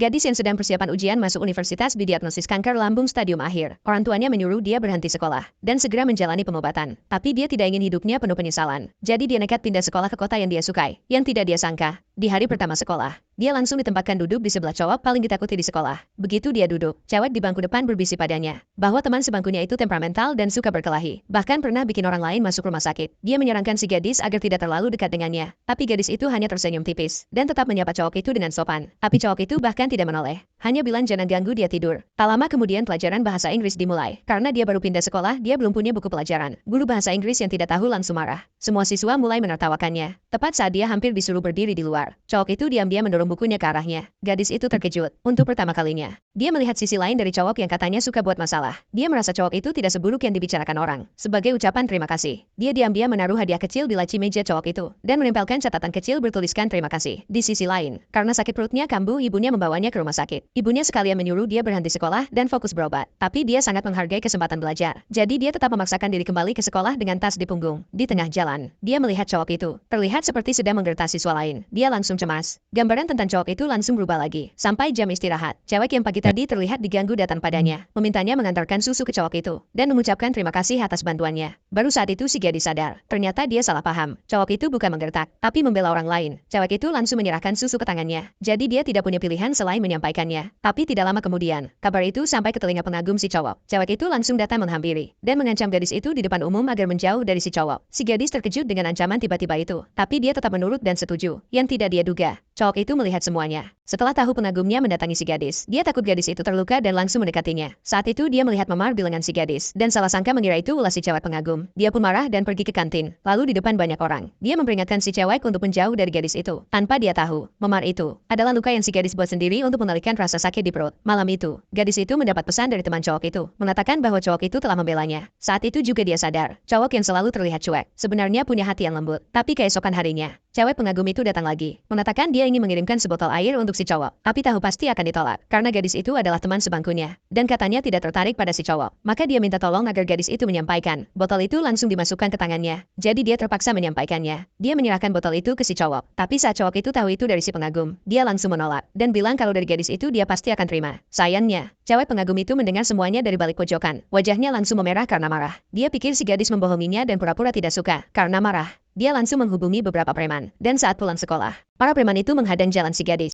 Gadis yang sedang persiapan ujian masuk universitas didiagnosis kanker lambung stadium akhir. Orang tuanya menyuruh dia berhenti sekolah dan segera menjalani pengobatan. Tapi dia tidak ingin hidupnya penuh penyesalan. Jadi dia nekat pindah sekolah ke kota yang dia sukai. Yang tidak dia sangka, di hari pertama sekolah, dia langsung ditempatkan duduk di sebelah cowok paling ditakuti di sekolah. Begitu dia duduk, cewek di bangku depan berbisik padanya bahwa teman sebangkunya itu temperamental dan suka berkelahi. Bahkan pernah bikin orang lain masuk rumah sakit. Dia menyarankan si gadis agar tidak terlalu dekat dengannya. Tapi gadis itu hanya tersenyum tipis dan tetap menyapa cowok itu dengan sopan. Tapi cowok itu bahkan tidak menoleh. Hanya bilang jangan ganggu dia tidur. Tak lama kemudian pelajaran bahasa Inggris dimulai. Karena dia baru pindah sekolah, dia belum punya buku pelajaran. Guru bahasa Inggris yang tidak tahu langsung marah. Semua siswa mulai menertawakannya. Tepat saat dia hampir disuruh berdiri di luar, cowok itu diam-diam mendorong bukunya ke arahnya. Gadis itu terkejut. Untuk pertama kalinya, dia melihat sisi lain dari cowok yang katanya suka buat masalah. Dia merasa cowok itu tidak seburuk yang dibicarakan orang. Sebagai ucapan terima kasih, dia diam-diam menaruh hadiah kecil di laci meja cowok itu dan menempelkan catatan kecil bertuliskan terima kasih. Di sisi lain, karena sakit perutnya kambuh, ibunya membawanya ke rumah sakit. Ibunya sekalian menyuruh dia berhenti sekolah dan fokus berobat. Tapi dia sangat menghargai kesempatan belajar. Jadi dia tetap memaksakan diri kembali ke sekolah dengan tas di punggung. Di tengah jalan, dia melihat cowok itu terlihat seperti sedang menggertas siswa lain. Dia langsung cemas. Gambaran tentang cowok itu langsung berubah lagi. Sampai jam istirahat, cewek yang pagi tadi terlihat diganggu datang padanya, memintanya mengantarkan susu ke cowok itu dan mengucapkan terima kasih atas bantuannya. Baru saat itu si gadis sadar. Ternyata dia salah paham. Cowok itu bukan menggertak, tapi membela orang lain. Cewek itu langsung menyerahkan susu ke tangannya. Jadi dia tidak punya pilihan selain menyampaikannya. Tapi tidak lama kemudian, kabar itu sampai ke telinga pengagum si cowok. Cewek itu langsung datang menghampiri dan mengancam gadis itu di depan umum agar menjauh dari si cowok. Si gadis terkejut dengan ancaman tiba-tiba itu, tapi dia tetap menurut dan setuju. Yang tidak dia duga, cowok itu melihat semuanya. Setelah tahu pengagumnya mendatangi si gadis, dia takut gadis itu terluka dan langsung mendekatinya. Saat itu dia melihat memar di lengan si gadis dan salah sangka mengira itu ulah si cewek pengagum. Dia pun marah dan pergi ke kantin. Lalu di depan banyak orang, dia memperingatkan si cewek untuk menjauh dari gadis itu. Tanpa dia tahu, memar itu adalah luka yang si gadis buat sendiri untuk mengalihkan rasa sakit di perut. Malam itu, gadis itu mendapat pesan dari teman cowok itu, mengatakan bahwa cowok itu telah membelanya. Saat itu juga dia sadar, cowok yang selalu terlihat cuek, sebenarnya punya hati yang lembut. Tapi keesokan harinya, cewek pengagum itu datang lagi, mengatakan dia ingin mengirimkan sebotol air untuk si cowok, tapi tahu pasti akan ditolak, karena gadis itu adalah teman sebangkunya, dan katanya tidak tertarik pada si cowok. Maka dia minta tolong agar gadis itu menyampaikan. Botol itu langsung dimasukkan ke tangannya, jadi dia terpaksa menyampaikannya. Dia menyerahkan botol itu ke si cowok, tapi saat cowok itu tahu itu dari si pengagum, dia langsung menolak, dan bilang kalau dari gadis itu dia pasti akan terima. Sayangnya, cewek pengagum itu mendengar semuanya dari balik pojokan. Wajahnya langsung memerah karena marah. Dia pikir si gadis membohonginya dan pura-pura tidak suka. Karena marah, dia langsung menghubungi beberapa preman. Dan saat pulang sekolah, para preman itu menghadang jalan si gadis.